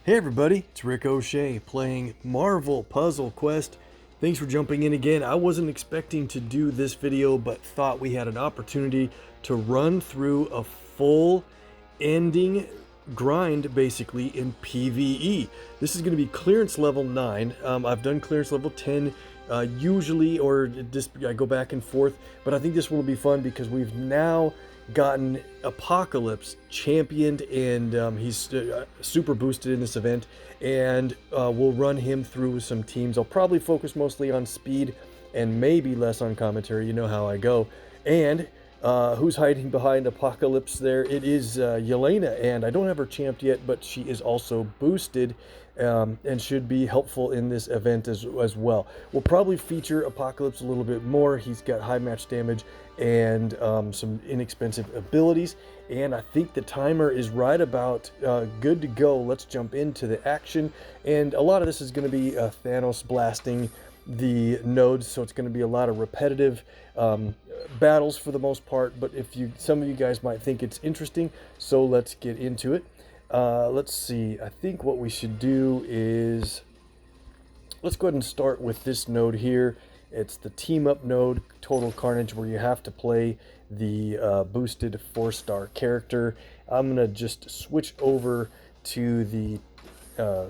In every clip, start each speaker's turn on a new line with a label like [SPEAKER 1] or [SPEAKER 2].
[SPEAKER 1] Hey everybody, it's Rick OShay playing Marvel Puzzle Quest. Thanks for jumping in again. I wasn't expecting to do this video, but thought we had an opportunity to run through a full ending grind basically in PvE. This is going to be clearance level 9. I've done clearance level 10 usually, or just I go back and forth, but I think this one will be fun because we've now gotten Apocalypse championed, and he's super boosted in this event, and we'll run him through some teams. I'll probably focus mostly on speed and maybe less on commentary. You know how I go. And who's hiding behind Apocalypse there? It is Yelena, and I don't have her champed yet, but she is also boosted and should be helpful in this event as well. We'll probably feature Apocalypse a little bit more. He's got high match damage and some inexpensive abilities, and I think the timer is right about good to go. Let's jump into the action, and a lot of this is going to be Thanos blasting the nodes, so it's going to be a lot of repetitive battles for the most part, but some of you guys might think it's interesting, so let's get into it. Let's see, I think what we should do is let's go ahead and start with this node here. It's the team up node, Total Carnage, where you have to play the boosted 4-star character. I'm gonna just switch over to the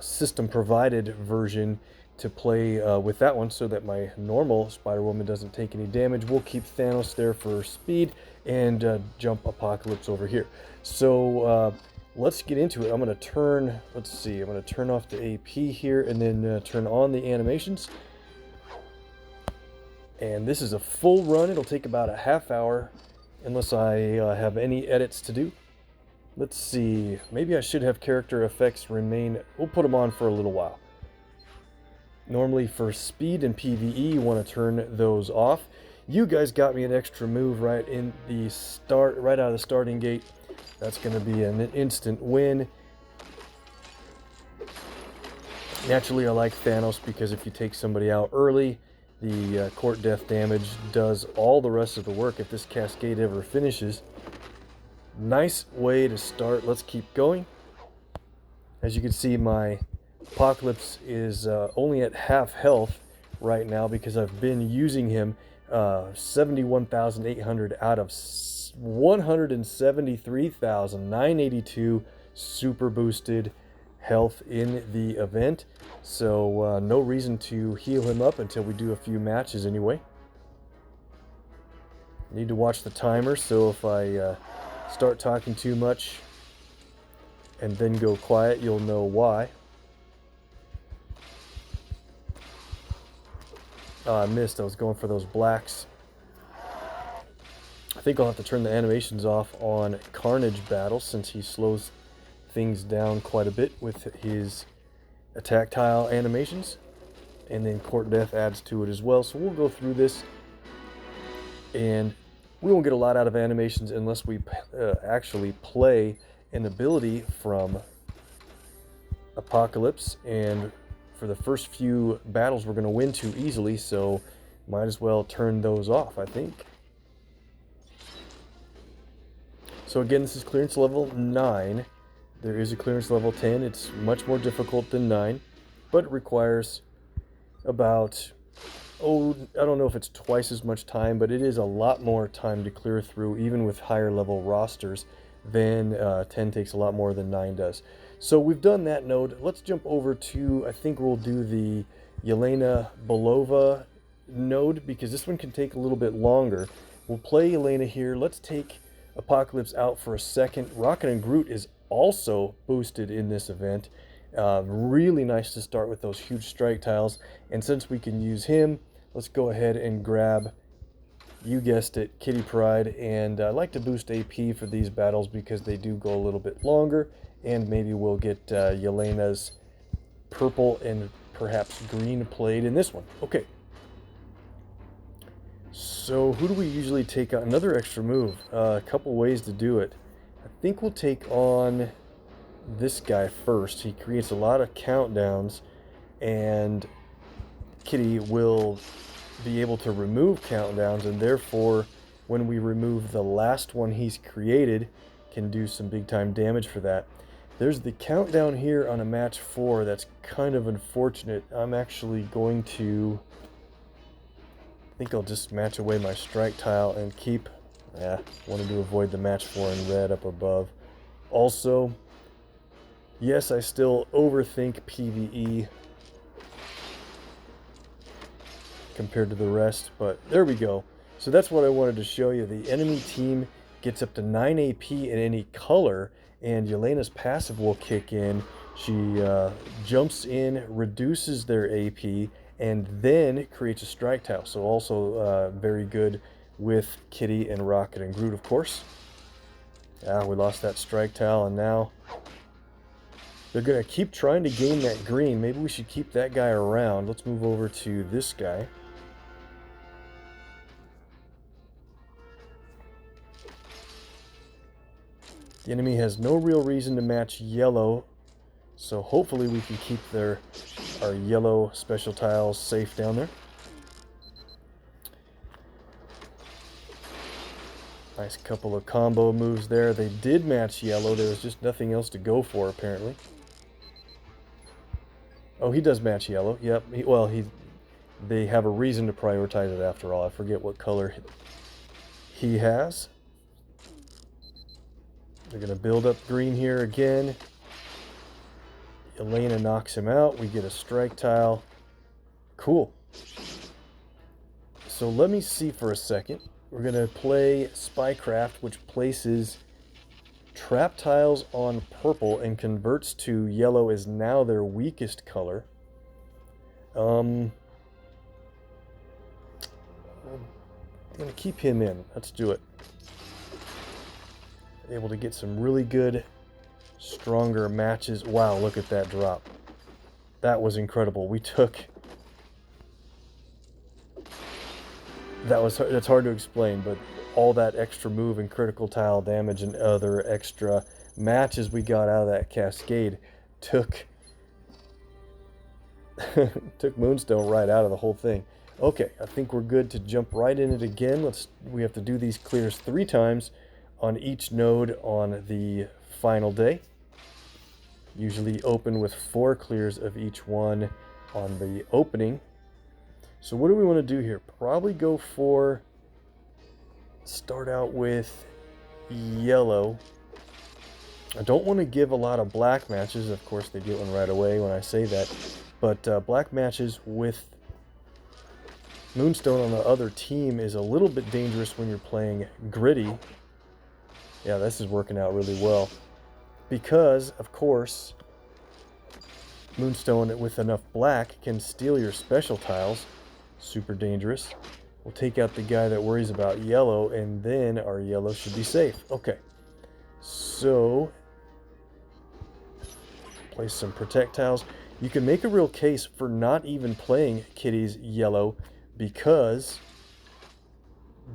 [SPEAKER 1] system provided version to play with that one so that my normal Spider-Woman doesn't take any damage. We'll keep Thanos there for speed and jump Apocalypse over here. So let's get into it. I'm going to turn, let's see, I'm going to turn off the AP here and then turn on the animations. And this is a full run. It'll take about a half hour unless I have any edits to do. Let's see, maybe I should have character effects remain. We'll put them on for a little while. Normally for speed and PvE, you want to turn those off. You guys got me an extra move right in the start, right out of the starting gate. That's going to be an instant win. Naturally, I like Thanos because if you take somebody out early, the court death damage does all the rest of the work if this cascade ever finishes. Nice way to start. Let's keep going. As you can see, my Apocalypse is only at half health right now because I've been using him 71,800 out of 173,982 super boosted health in the event. So no reason to heal him up until we do a few matches anyway. Need to watch the timer, so if I start talking too much and then go quiet, you'll know why. I missed. I was going for those blacks. I think I'll have to turn the animations off on Carnage Battle since he slows things down quite a bit with his attack tile animations. And then Court Death adds to it as well. So we'll go through this. And we won't get a lot out of animations unless we actually play an ability from Apocalypse. And for the first few battles we're going to win too easily, so might as well turn those off, I think. So again, this is clearance level 9. There is a clearance level 10. It's much more difficult than 9, but it requires about, I don't know if it's twice as much time, but it is a lot more time to clear through, even with higher level rosters, than 10 takes a lot more than 9 does. So we've done that node. Let's jump over to, I think we'll do the Yelena Belova node because this one can take a little bit longer. We'll play Yelena here. Let's take Apocalypse out for a second. Rocket Groot is also boosted in this event. Really nice to start with those huge strike tiles. And since we can use him, let's go ahead and grab, you guessed it, Kitty Pryde. And I like to boost AP for these battles because they do go a little bit longer. And maybe we'll get Yelena's purple and perhaps green played in this one. Okay. So who do we usually take on? Another extra move. A couple ways to do it. I think we'll take on this guy first. He creates a lot of countdowns, and Kitty will be able to remove countdowns, and therefore when we remove the last one he's created, can do some big time damage for that. There's the countdown here on a match 4 that's kind of unfortunate. I'm actually going to... I think I'll just match away my strike tile and keep... wanted to avoid the match 4 in red up above. Also, yes, I still overthink PvE compared to the rest, but there we go. So that's what I wanted to show you. The enemy team gets up to 9 AP in any color, and Yelena's passive will kick in. She jumps in, reduces their AP, and then creates a strike tile. So also very good with Kitty and Rocket and Groot, of course. We lost that strike tile, and now they're going to keep trying to gain that green. Maybe we should keep that guy around. Let's move over to this guy. The enemy has no real reason to match yellow, so hopefully we can keep our yellow special tiles safe down there. Nice couple of combo moves there. They did match yellow. There was just nothing else to go for, apparently. Oh, he does match yellow. Yep. They have a reason to prioritize it after all. I forget what color he has. They're going to build up green here again. Yelena knocks him out. We get a strike tile. Cool. So let me see for a second. We're going to play Spycraft, which places trap tiles on purple and converts to yellow as now their weakest color. I'm going to keep him in. Let's do it. Able to get some really good, stronger matches. Wow, look at that drop. That was incredible. We took... That's hard to explain, but all that extra move and critical tile damage and other extra matches we got out of that cascade took Moonstone right out of the whole thing. Okay, I think we're good to jump right in it again. We have to do these clears 3 times on each node on the final day. Usually open with 4 clears of each one on the opening. So what do we want to do here? Probably go for... Start out with yellow. I don't want to give a lot of black matches. Of course, they get one right away when I say that. But black matches with Moonstone on the other team is a little bit dangerous when you're playing gritty. Yeah, this is working out really well. Because, of course, Moonstone with enough black can steal your special tiles. Super dangerous. We'll take out the guy that worries about yellow, and then our yellow should be safe. Okay. So, place some protect tiles. You can make a real case for not even playing Kitty's yellow, because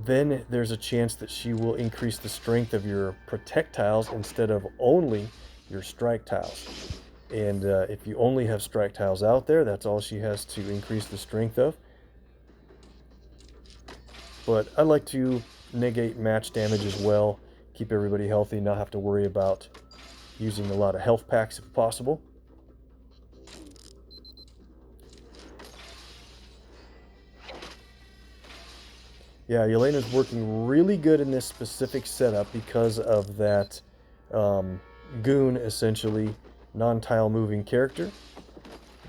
[SPEAKER 1] then there's a chance that she will increase the strength of your protect tiles instead of only your strike tiles. And if you only have strike tiles out there, that's all she has to increase the strength of. But I like to negate match damage as well, keep everybody healthy, not have to worry about using a lot of health packs if possible. Yeah, Yelena's working really good in this specific setup because of that goon, essentially, non-tile moving character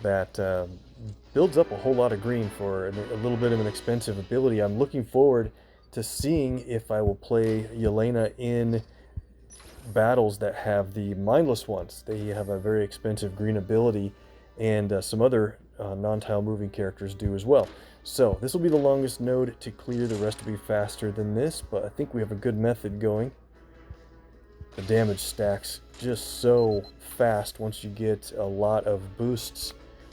[SPEAKER 1] that builds up a whole lot of green for a little bit of an expensive ability. I'm looking forward to seeing if I will play Yelena in battles that have the mindless ones. They have a very expensive green ability, and some other non-tile moving characters do as well. So this will be the longest node to clear. The rest will be faster than this, but I think we have a good method going. The damage stacks just so fast once you get a lot of boosts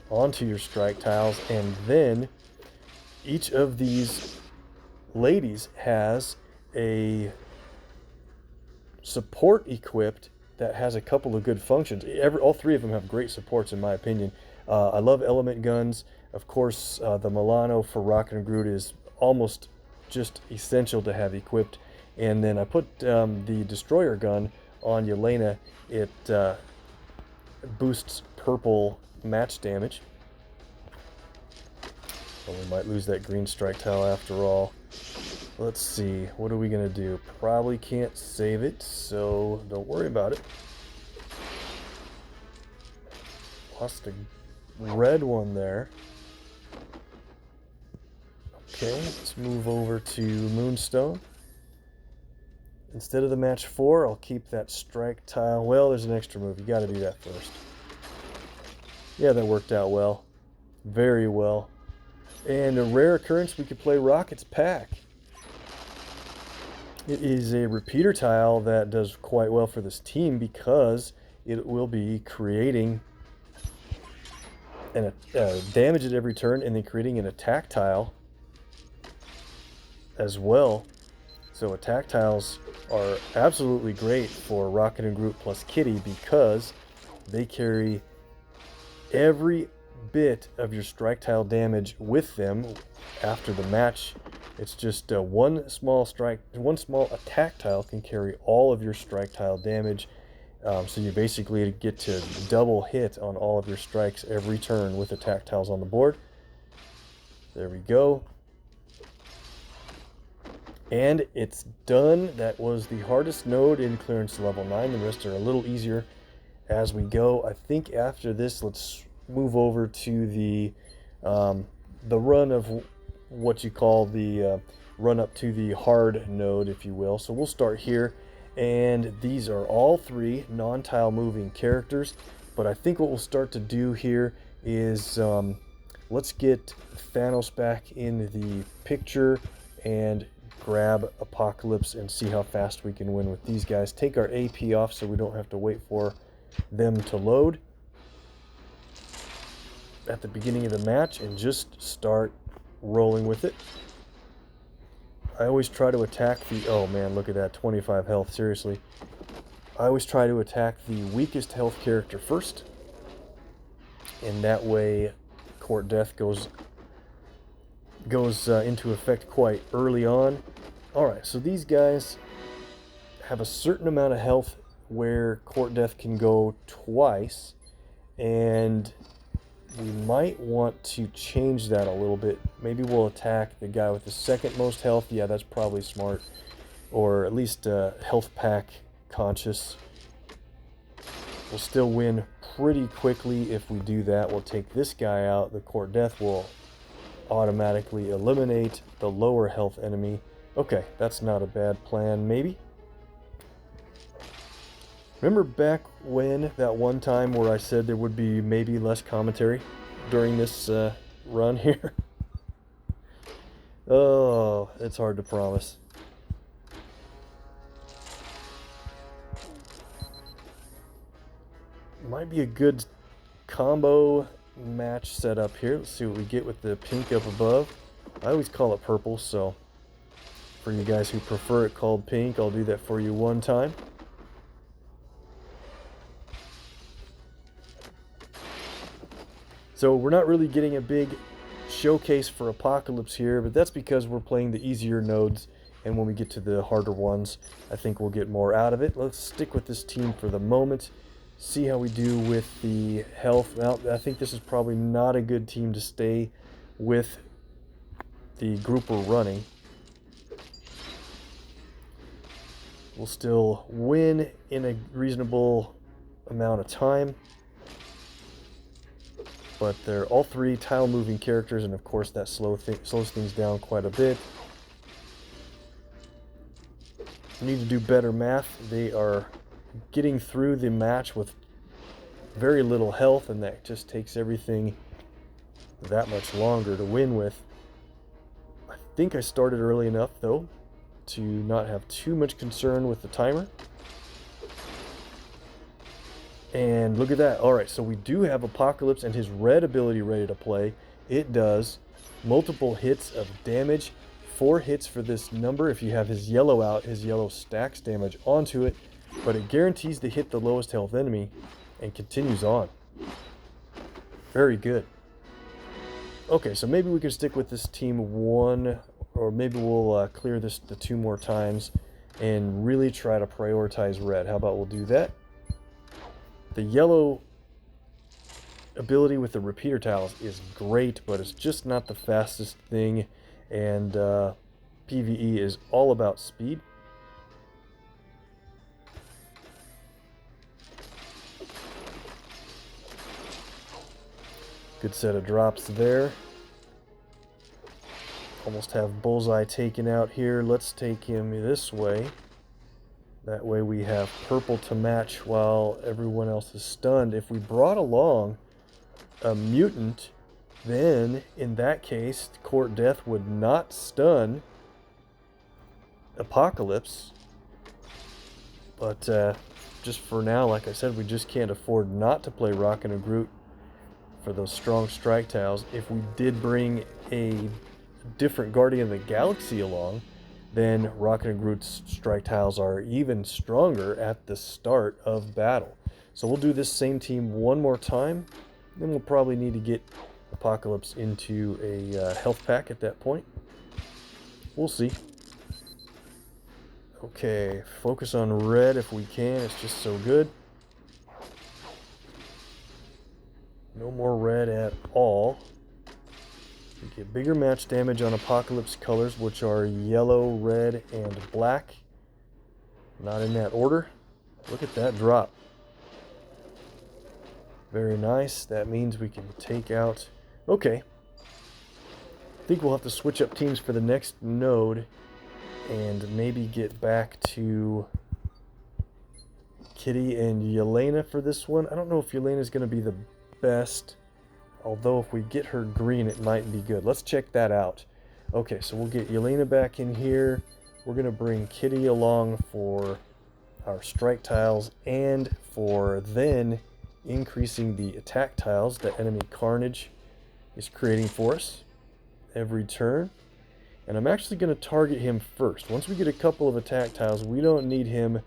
[SPEAKER 1] onto your strike tiles, and then each of these ladies has a support equipped that has a couple of good functions. All 3 of them have great supports in my opinion. I love element guns. Of course, the Milano for Rocket and Groot is almost just essential to have equipped. And then I put the destroyer gun on Yelena. It boosts purple match damage. Well, we might lose that green strike tile after all. Let's see, what are we gonna do? Probably can't save it, so don't worry about it. Lost a red one there. Okay, let's move over to Moonstone. Instead of the match 4, I'll keep that strike tile. Well, there's an extra move. You got to do that first. Yeah, that worked out well. Very well. And a rare occurrence, we could play Rocket's Pack. It is a repeater tile that does quite well for this team because it will be creating damage at every turn and then creating an attack tile as well. So attack tiles are absolutely great for Rocket and Groot plus Kitty because they carry every bit of your strike tile damage with them after the match. It's just one small attack tile can carry all of your strike tile damage. So you basically get to double hit on all of your strikes every turn with attack tiles on the board. There we go. And it's done. That was the hardest node in clearance level 9. The rest are a little easier as we go. I think after this, let's move over to the run of what you call the run up to the hard node, if you will. So we'll start here. And these are all 3 non-tile moving characters. But I think what we'll start to do here is let's get Thanos back in the picture and grab Apocalypse and see how fast we can win with these guys. Take our AP off so we don't have to wait for them to load at the beginning of the match and just start rolling with it. I always try to attack the... Oh man, look at that, 25 health, seriously. I always try to attack the weakest health character first, and that way Court Death goes into effect quite early on. Alright, so these guys have a certain amount of health where Court Death can go twice, and we might want to change that a little bit. Maybe we'll attack the guy with the second most health. Yeah, that's probably smart. Or at least health pack conscious. We'll still win pretty quickly if we do that. We'll take this guy out. The Court Death will automatically eliminate the lower health enemy. Okay, that's not a bad plan, maybe. Remember back when, that one time where I said there would be maybe less commentary during this run here? Oh, it's hard to promise. Might be a good combo match setup here. Let's see what we get with the pink up above. I always call it purple, so for you guys who prefer it called pink, I'll do that for you one time. So we're not really getting a big showcase for Apocalypse here, but that's because we're playing the easier nodes, and when we get to the harder ones, I think we'll get more out of it. Let's stick with this team for the moment, see how we do with the health. Now, I think this is probably not a good team to stay with the group we're running. We'll still win in a reasonable amount of time. But they're all 3 tile moving characters, and of course that slows things down quite a bit. We need to do better math. They are getting through the match with very little health, and that just takes everything that much longer to win with. I think I started early enough, though, to not have too much concern with the timer. And look at that. Alright, so we do have Apocalypse and his red ability ready to play. It does multiple hits of damage. 4 hits for this number. If you have his yellow out, his yellow stacks damage onto it. But it guarantees to hit the lowest health enemy and continues on. Very good. Okay, so maybe we can stick with this team one, or maybe we'll clear this the 2 more times and really try to prioritize red. How about we'll do that? The yellow ability with the repeater tiles is great, but it's just not the fastest thing, and PvE is all about speed. Good set of drops there. Almost have Bullseye taken out here. Let's take him this way. That way we have purple to match while everyone else is stunned. If we brought along a mutant, then in that case, Court Death would not stun Apocalypse. But just for now, like I said, we just can't afford not to play Rocket Groot for those strong strike tiles. If we did bring a different Guardian of the Galaxy along, then Rocket Groot's strike tiles are even stronger at the start of battle. So we'll do this same team one more time, then we'll probably need to get Apocalypse into a health pack at that point. We'll see. Okay, focus on red if we can, it's just so good. No more red at all. We get bigger match damage on Apocalypse colors, which are yellow, red, and black. Not in that order. Look at that drop. Very nice. That means we can take out... Okay. I think we'll have to switch up teams for the next node and maybe get back to Kitty and Yelena for this one. I don't know if Yelena's going to be the best, although if we get her green it might be good. Let's check that out. Okay, so we'll get Yelena back in here. We're going to bring Kitty along for our strike tiles and for then increasing the attack tiles that enemy Carnage is creating for us every turn. And I'm actually going to target him first. Once we get a couple of attack tiles, we don't need him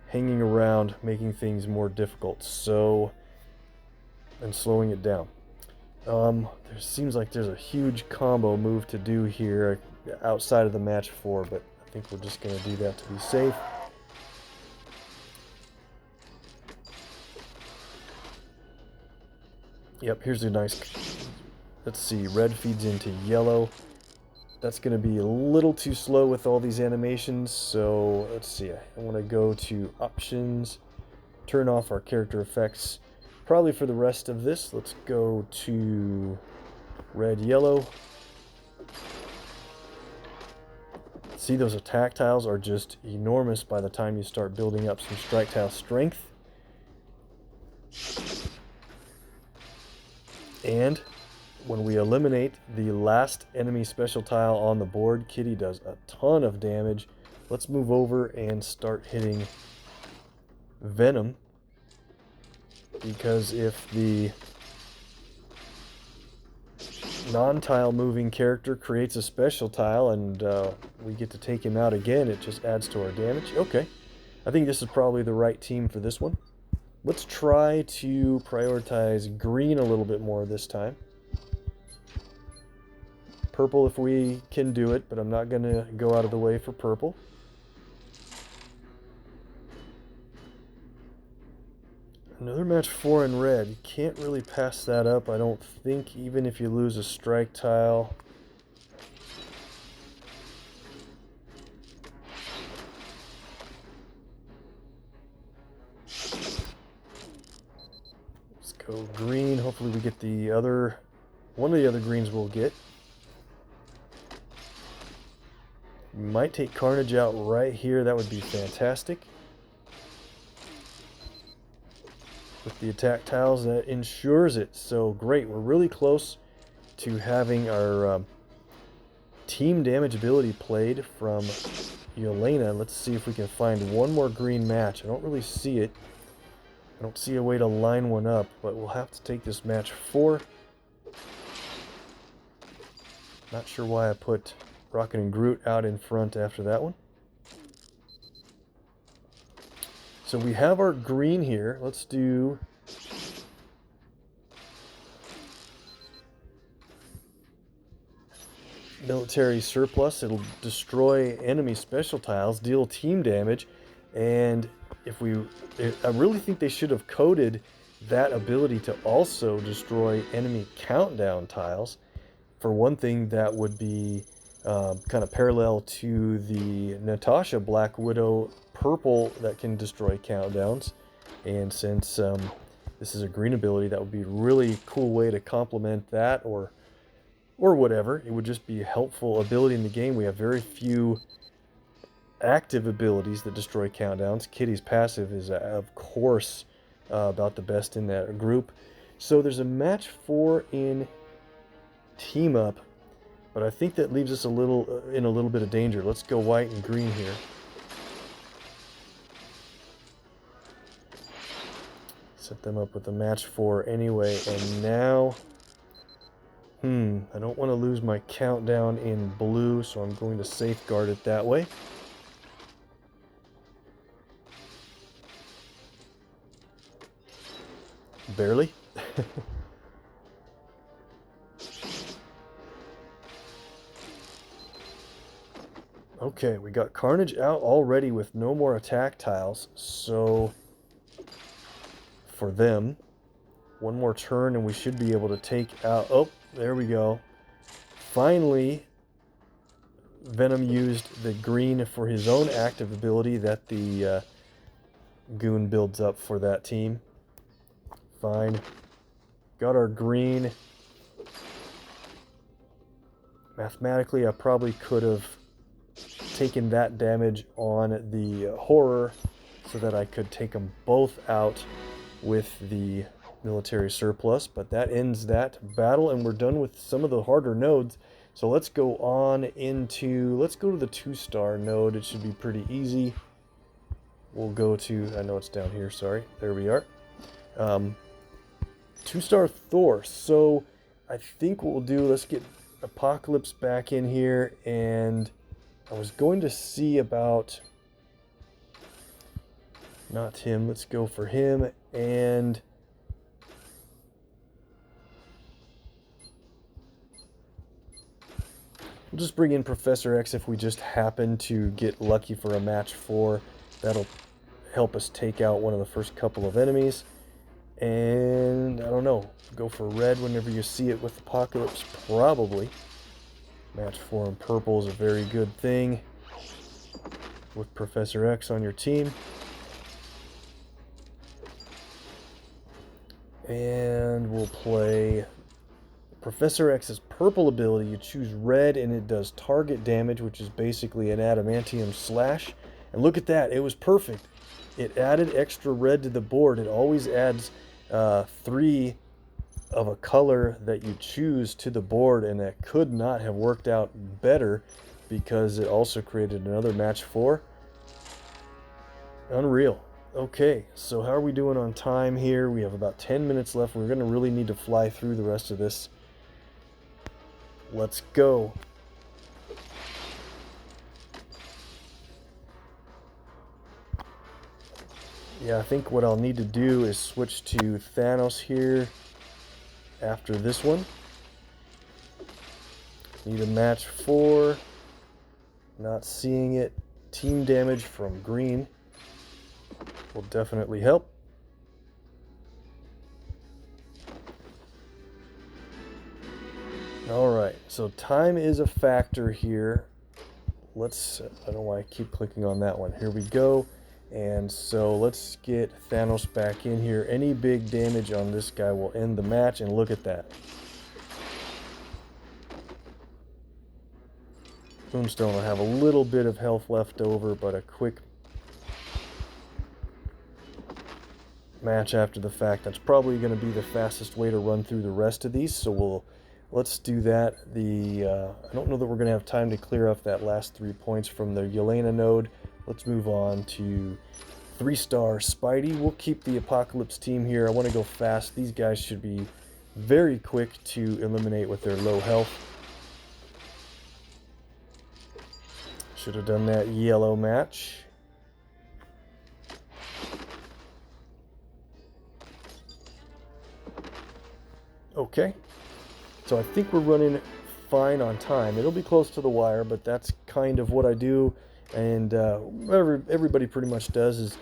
[SPEAKER 1] hanging around making things more difficult, and slowing it down. There seems like there's a huge combo move to do here outside of the match 4, but I think we're just going to do that to be safe. Yep, here's a nice... Let's see, red feeds into yellow. That's going to be a little too slow with all these animations, so let's see. I want to go to options, turn off our character effects. Probably for the rest of this, let's go to red, yellow. See, those attack tiles are just enormous by the time you start building up some strike tile strength. And when we eliminate the last enemy special tile on the board, Kitty does a ton of damage. Let's move over and start hitting Venom, because if the non-tile moving character creates a special tile and we get to take him out again, it just adds to our damage. Okay, I think this is probably the right team for this one. Let's try to prioritize green a little bit more this time. Purple if we can do it, but I'm not going to go out of the way for purple. Another match 4 in red. You can't really pass that up, I don't think, even if you lose a strike tile. Let's go green. Hopefully we get the other... one of the other greens we'll get. We might take Carnage out right here. That would be fantastic. With the attack tiles, that ensures it. So great. We're really close to having our team damage ability played from Yelena. Let's see if we can find one more green match. I don't really see it. I don't see a way to line one up, but we'll have to take this match 4. Not sure why I put Rocket and Groot out in front after that one. So we have our green here. Let's do... military surplus. It'll destroy enemy special tiles, deal team damage, and if we... I really think they should have coded that ability to also destroy enemy countdown tiles. For one thing, that would be kind of parallel to the Natasha Black Widow purple that can destroy countdowns. And since this is a green ability, that would be a really cool way to complement that, or whatever. It would just be a helpful ability in the game. We have very few active abilities that destroy countdowns. Kitty's passive is, of course, about the best in that group. So there's a match 4 in team up, but I think that leaves us in a little bit of danger. Let's go white and green here. Set them up with a match 4 anyway, and now I don't want to lose my countdown in blue, so I'm going to safeguard it that way. Barely. Okay, we got Carnage out already with no more attack tiles, so for them, one more turn and we should be able to take out... Oh, there we go. Finally, Venom used the green for his own active ability that the goon builds up for that team. Fine. Got our green. Mathematically, I probably could have taken that damage on the horror so that I could take them both out with the military surplus, but that ends that battle, and we're done with some of the harder nodes. So let's go on into, let's go to the 2-star node. It should be pretty easy. We'll go to, I know it's down here, sorry. There we are. 2-star Thor. So I think what we'll do, let's get Apocalypse back in here, and I was going to see about, not him, let's go for him, and we'll just bring in Professor X if we just happen to get lucky for a match 4. That'll help us take out one of the first couple of enemies. And I don't know, go for red whenever you see it with Apocalypse, probably. Match 4 in purple is a very good thing with Professor X on your team. And we'll play Professor X's purple ability. You choose red and it does target damage, which is basically an adamantium slash. And look at that, it was perfect. It added extra red to the board. It always adds 3 of a color that you choose to the board, and that could not have worked out better because it also created another match 4. Unreal. Okay, so how are we doing on time here? We have about 10 minutes left. We're going to really need to fly through the rest of this. Let's go. Yeah, I think what I'll need to do is switch to Thanos here after this one. Need a match 4. Not seeing it. Team damage from green will definitely help. Alright, so time is a factor here. I don't know why I keep clicking on that one. Here we go. And so let's get Thanos back in here. Any big damage on this guy will end the match, and look at that. Tombstone will have a little bit of health left over, but a quick match after the fact. That's probably going to be the fastest way to run through the rest of these, so let's do that. I don't know that we're going to have time to clear up that last 3 points from the Yelena node. Let's move on to 3-star Spidey. We'll keep the Apocalypse team here. I want to go fast. These guys should be very quick to eliminate with their low health. Should have done that yellow match. Okay. So I think we're running fine on time. It'll be close to the wire, but that's kind of what I do. And everybody pretty much does is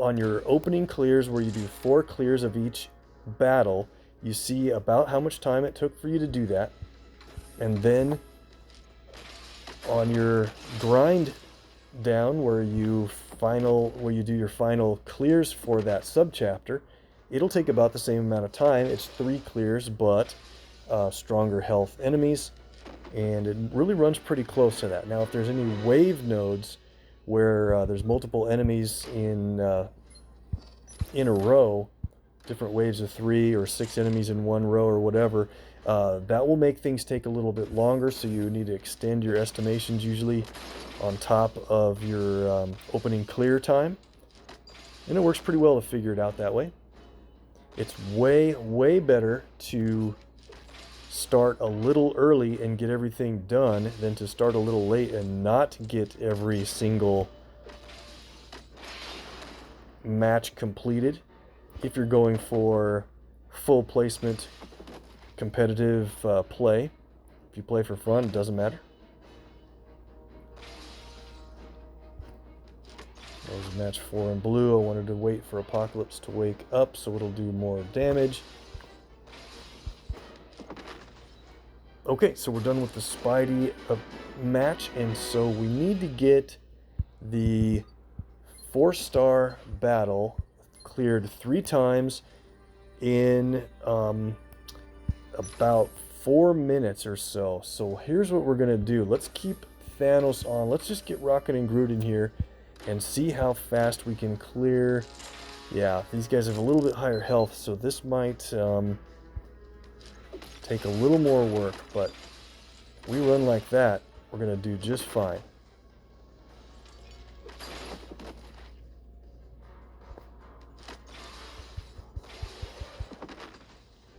[SPEAKER 1] on your opening clears, where you do 4 clears of each battle, you see about how much time it took for you to do that. And then on your grind down, where you do your final clears for that subchapter, it'll take about the same amount of time. It's 3 clears, but stronger health enemies, and it really runs pretty close to that. Now, if there's any wave nodes where there's multiple enemies in a row, different waves of 3 or 6 enemies in one row or whatever, that will make things take a little bit longer, so you need to extend your estimations usually on top of your opening clear time. And it works pretty well to figure it out that way. It's way better to start a little early and get everything done than to start a little late and not get every single match completed. If you're going for full placement competitive play, if you play for fun, it doesn't matter. That was match 4 in blue. I wanted to wait for Apocalypse to wake up so it'll do more damage. Okay, so we're done with the Spidey match, and so we need to get the 4-star battle cleared 3 times in about 4 minutes or so. So here's what we're gonna do. Let's keep Thanos on. Let's just get Rocket and Groot in here and see how fast we can clear. Yeah, these guys have a little bit higher health, so this might take a little more work, but if we run like that, we're gonna do just fine.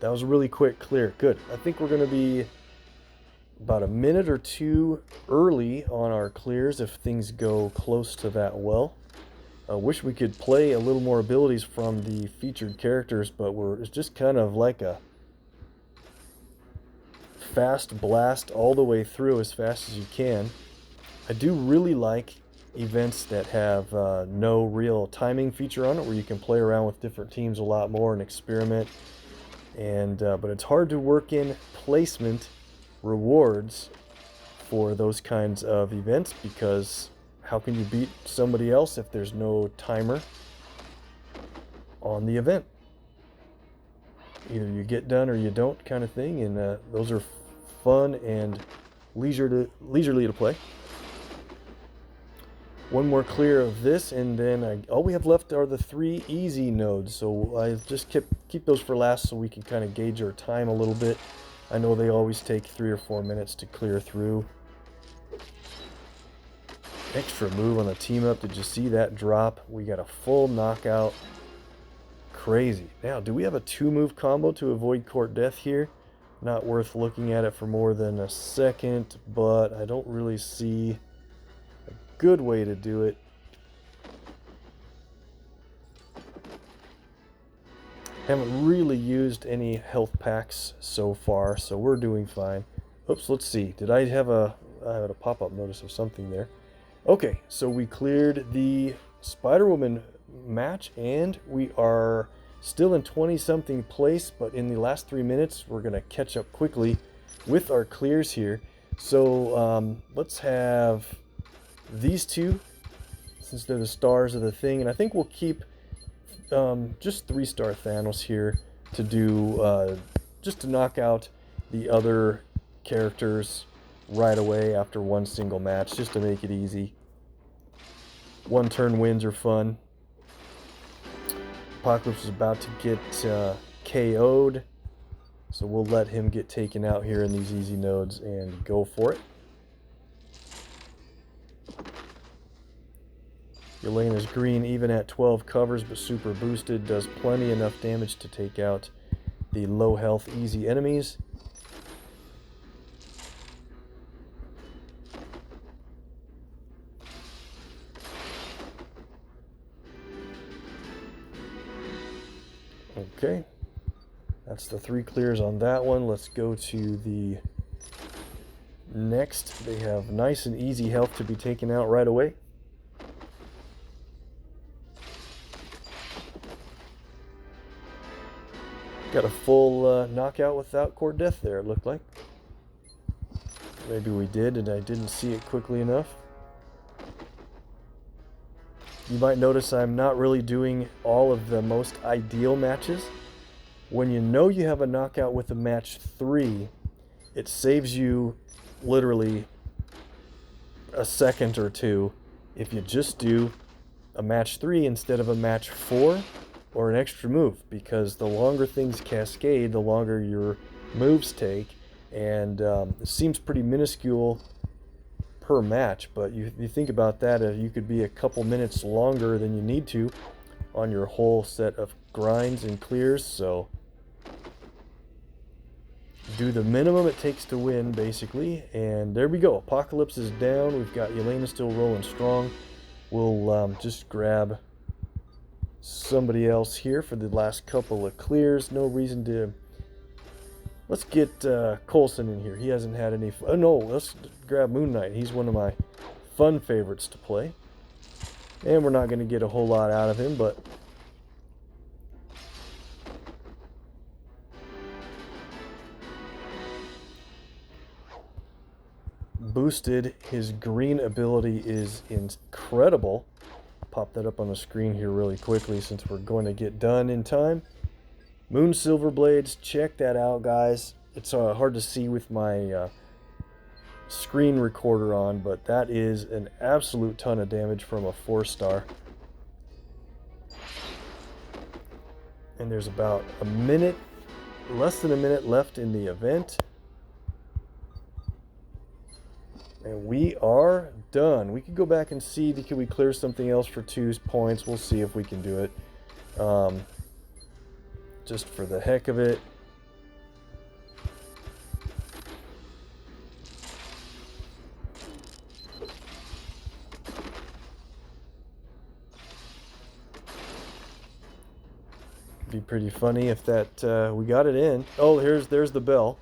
[SPEAKER 1] That was a really quick clear. Good. I think we're going to be about a minute or 2 early on our clears if things go close to that well. I wish we could play a little more abilities from the featured characters, but it's just kind of like a fast blast all the way through as fast as you can. I do really like events that have no real timing feature on it, where you can play around with different teams a lot more and experiment. And but it's hard to work in placement rewards for those kinds of events, because how can you beat somebody else if there's no timer on the event? Either you get done or you don't, kind of thing. And those are fun and leisurely to play. One more clear of this, and then all we have left are the 3 easy nodes. So I just keep those for last so we can kind of gauge our time a little bit. I know they always take 3 or 4 minutes to clear through. Extra move on the team up. Did you see that drop? We got a full knockout. Crazy. Now, do we have a 2-move combo to avoid court death here? Not worth looking at it for more than a second, but I don't really see good way to do it. Haven't really used any health packs so far, so we're doing fine. Oops, let's see. Did I have I had a pop-up notice of something there. Okay, so we cleared the Spider-Woman match, and we are still in 20-something place, but in the last 3 minutes, we're going to catch up quickly with our clears here. So let's have these 2, since they're the stars of the thing, and I think we'll keep just 3-star Thanos here to do just to knock out the other characters right away after one single match, just to make it easy. 1-turn wins are fun. Apocalypse is about to get KO'd, so we'll let him get taken out here in these easy nodes and go for it. Yelena's green, even at 12 covers, but super boosted, does plenty enough damage to take out the low health easy enemies. Okay, that's the 3 clears on that one. Let's go to the next. They have nice and easy health to be taken out right away. Got a full knockout without core death there, it looked like. Maybe we did and I didn't see it quickly enough. You might notice I'm not really doing all of the most ideal matches. When you know you have a knockout with a match 3, it saves you literally a second or two if you just do a match 3 instead of a match 4 or an extra move, because the longer things cascade, the longer your moves take, and it seems pretty minuscule per match, but you think about that, you could be a couple minutes longer than you need to on your whole set of grinds and clears. So do the minimum it takes to win, basically. And there we go. Apocalypse is down. We've got Yelena still rolling strong. We'll just grab somebody else here for the last couple of clears. No reason to... Let's get Coulson in here. He hasn't had any... Oh, no, let's grab Moon Knight. He's one of my fun favorites to play. And we're not going to get a whole lot out of him, but... boosted. His green ability is incredible. Pop that up on the screen here really quickly since we're going to get done in time. Moon Silver Blades, check that out, guys. It's hard to see with my screen recorder on, but that is an absolute ton of damage from a 4-star. And there's about a minute, less than a minute left in the event. And we are done. We could go back and see, can we clear something else for 2 points? We'll see if we can do it. Just for the heck of it. Be pretty funny if that we got it in. Oh, there's the bell.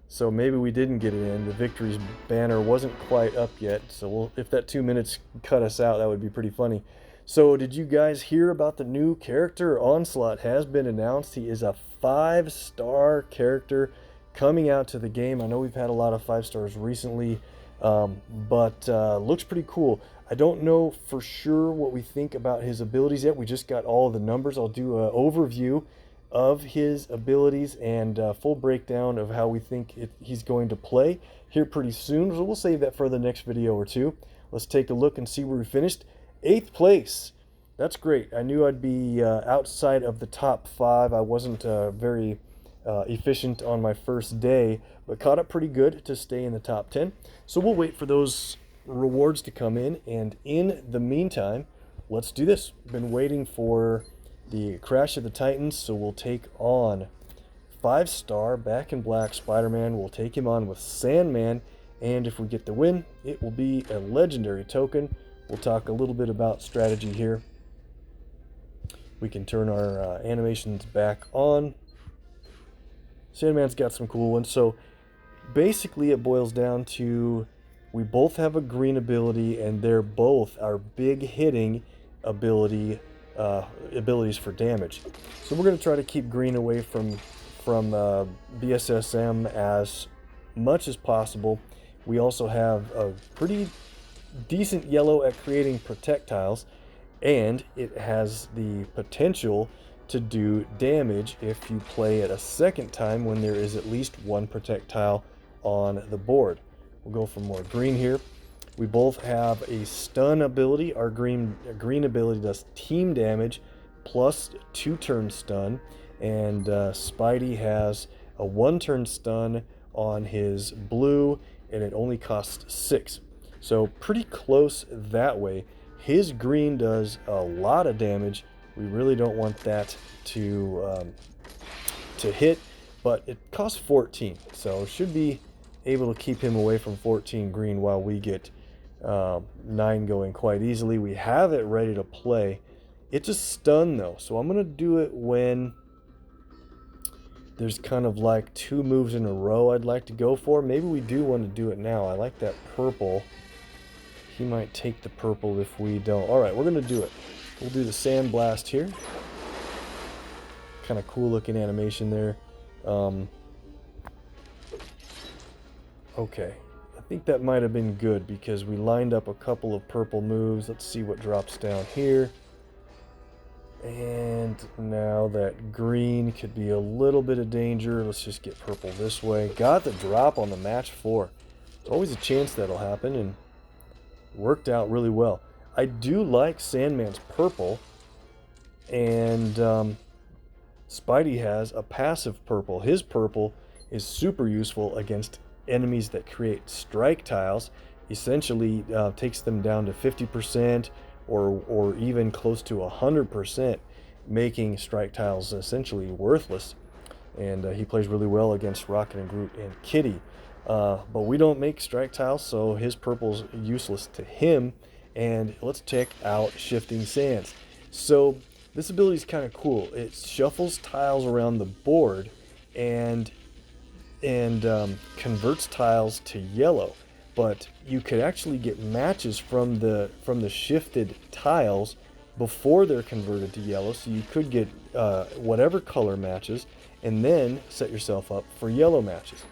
[SPEAKER 1] So maybe we didn't get it in. The victory's banner wasn't quite up yet. So if that 2 minutes cut us out, that would be pretty funny. So did you guys hear about the new character? Onslaught has been announced. He is a 5-star character coming out to the game. I know we've had a lot of 5-stars recently, but looks pretty cool. I don't know for sure what we think about his abilities yet. We just got all the numbers. I'll do an overview of his abilities and full breakdown of how we think he's going to play here pretty soon. So we'll save that for the next video or two. Let's take a look and see where we finished. 8th place. That's great. I knew I'd be outside of the top 5. I wasn't very efficient on my first day, but caught up pretty good to stay in the top 10. So we'll wait for those rewards to come in, and in the meantime, let's do this. Been waiting for the Crash of the Titans, so we'll take on 5-star Back in Black Spider-Man. We'll take him on with Sandman, and if we get the win, it will be a legendary token. We'll talk a little bit about strategy here. We can turn our animations back on. Sandman's got some cool ones. So basically it boils down to we both have a green ability, and they're both our big hitting abilities for damage. So we're going to try to keep green away from BSSM as much as possible. We also have a pretty decent yellow at creating projectiles, and it has the potential to do damage if you play it a second time when there is at least one projectile on the board. We'll go for more green here. We both have a stun ability. Our green ability does team damage plus 2-turn stun, and Spidey has a 1-turn stun on his blue, and it only costs 6. So pretty close that way. His green does a lot of damage. We really don't want that to hit, but it costs 14, so should be able to keep him away from 14 green while we get 9 going quite easily. We have it ready to play. It's a stun though, so I'm gonna do it when there's kind of like 2 moves in a row I'd like to go for. Maybe we do want to do it now. I like that purple. He might take the purple if we don't. All right, we're gonna do it. We'll do the Sand Blast here. Kind of cool looking animation there. Okay, I think that might have been good because we lined up a couple of purple moves. Let's see what drops down here. And now that green could be a little bit of danger. Let's just get purple this way. Got the drop on the match 4. There's always a chance that'll happen, and worked out really well. I do like Sandman's purple, and Spidey has a passive purple. His purple is super useful against enemies that create strike tiles. Essentially takes them down to 50% or even close to 100%, making strike tiles essentially worthless. And he plays really well against Rocket and Groot and Kitty. But we don't make strike tiles, so his purple's useless to him. And let's check out Shifting Sands. So this ability is kind of cool. It shuffles tiles around the board and converts tiles to yellow. But you could actually get matches from the shifted tiles before they're converted to yellow. So you could get whatever color matches, and then set yourself up for yellow matches.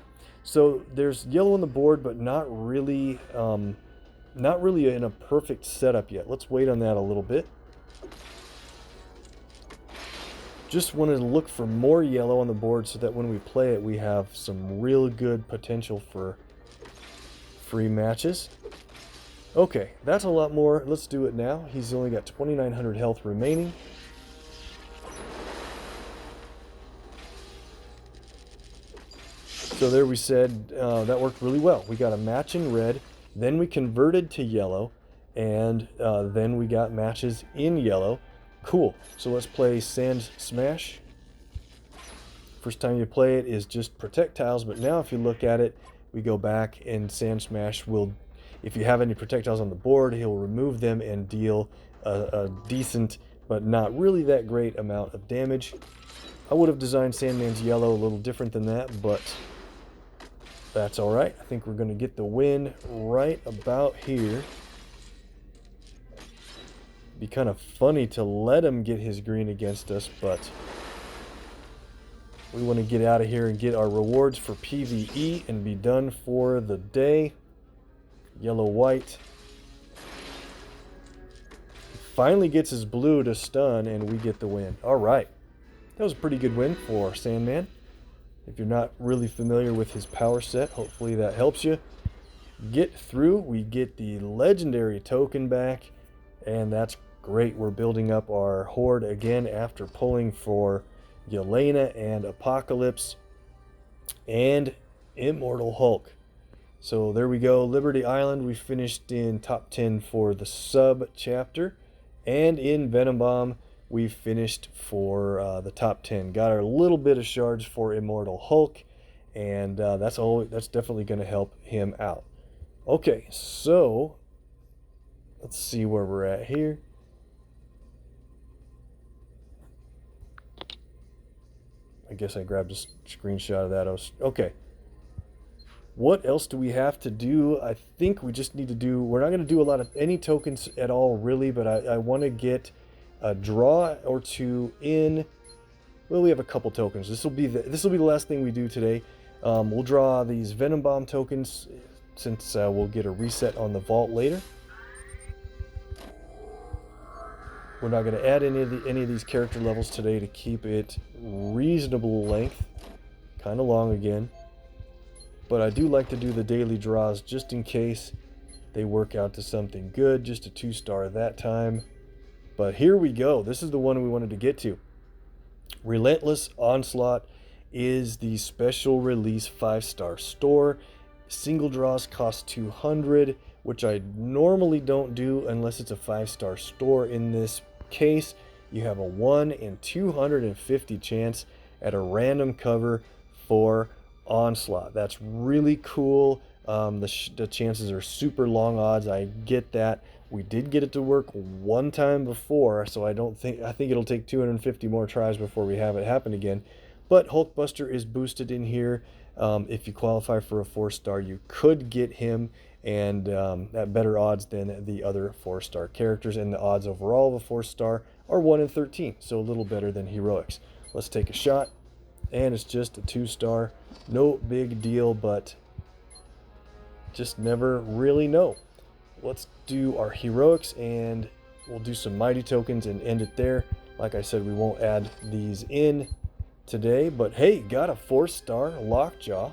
[SPEAKER 1] So there's yellow on the board, but not really in a perfect setup yet. Let's wait on that a little bit. Just wanted to look for more yellow on the board so that when we play it, we have some real good potential for free matches. Okay, that's a lot more. Let's do it now. He's only got 2,900 health remaining. So there we said that worked really well. We got a match in red, then we converted to yellow, and then we got matches in yellow. Cool. So let's play Sand Smash. First time you play it is just protect tiles, but now if you look at it, we go back and Sand Smash will, if you have any projectiles on the board, he'll remove them and deal a decent but not really that great amount of damage. I would have designed Sandman's yellow a little different than that, but that's alright. I think we're going to get the win right about here. Be kind of funny to let him get his green against us, but we want to get out of here and get our rewards for PvE and be done for the day. Yellow, white. Finally gets his blue to stun, and we get the win. Alright. That was a pretty good win for Sandman. If you're not really familiar with his power set, hopefully that helps you get through. We get the legendary token back, and that's great. We're building up our horde again after pulling for Yelena and Apocalypse and Immortal Hulk. So there we go. Liberty Island, we finished in top 10 for the sub chapter, and in Venom Bomb we finished for the top 10. Got our little bit of shards for Immortal Hulk, and that's definitely going to help him out. Okay, so let's see where we're at here. I guess I grabbed a screenshot of that. Okay. What else do we have to do? I think we just need to do, we're not going to do any tokens at all really, but I want to get a draw or two in. Well, we have a couple tokens. This will be the last thing we do today. We'll draw these Venom Bomb tokens since we'll get a reset on the vault later. We're not going to add any of these character levels today to keep it reasonable length. Kind of long again. But I do like to do the daily draws just in case they work out to something good. Just a 2-star that time. But here we go. This is the one we wanted to get to. Relentless Onslaught is the special release 5-star store. Single draws cost 200, which I normally don't do unless it's a 5-star store. In this case, you have a 1 in 250 chance at a random cover for Onslaught. That's really cool. The chances are super long odds. I get that. We did get it to work one time before, so I think it'll take 250 more tries before we have it happen again. But Hulkbuster is boosted in here. If you qualify for a 4-star, you could get him, and at better odds than the other 4-star characters. And the odds overall of a 4-star are 1 in 13, so a little better than Heroics. Let's take a shot. and it's just a 2-star. No big deal, but just never really know. Let's do our heroics, and we'll do some mighty tokens and end it there. Like I said, we won't add these in today, but hey, got a 4-star lockjaw.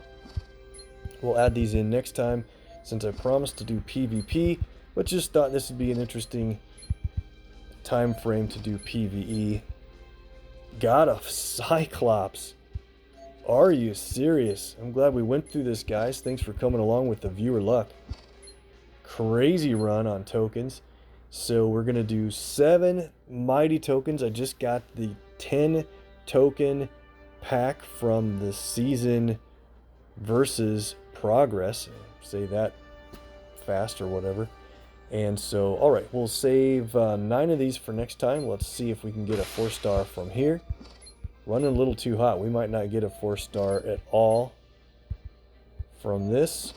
[SPEAKER 1] We'll add these in next time, since I promised to do PvP, but just thought this would be an interesting time frame to do PvE. Got a Cyclops. Are you serious? I'm glad we went through this, guys. Thanks for coming along with the viewer luck. Crazy run on tokens. So we're going to do 7 mighty tokens. I just got the 10 token pack from the season versus progress. Say that fast or whatever. And so, all right, we'll save 9 of these for next time. Let's see if we can get a 4-star from here. Running a little too hot. We might not get a 4-star at all from this.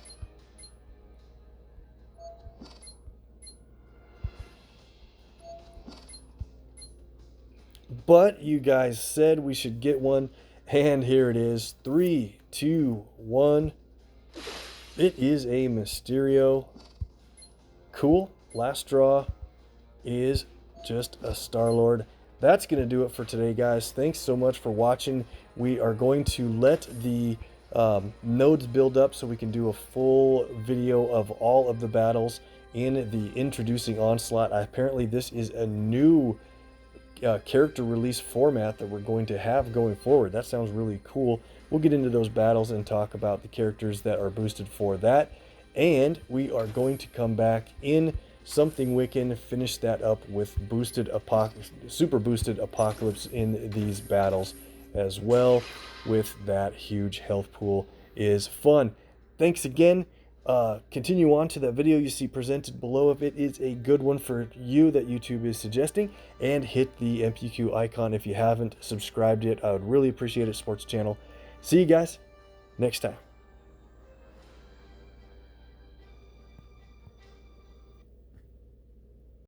[SPEAKER 1] But you guys said we should get one, and here it is. 3, 2, 1. It is a Mysterio. Cool. Last draw is just a Star-Lord. That's going to do it for today, guys. Thanks so much for watching. We are going to let the nodes build up so we can do a full video of all of the battles in the Introducing Onslaught. Apparently, this is a new character release format that we're going to have going forward. That sounds really cool. We'll get into those battles and talk about the characters that are boosted for that. And we are going to come back in Something Wiccan, finish that up with super boosted Apocalypse in these battles as well. With that huge health pool is fun. Thanks again. Continue on to that video you see presented below if it is a good one for you that YouTube is suggesting, and hit the MPQ icon if you haven't subscribed yet. I would really appreciate it, sports channel. See you guys next time.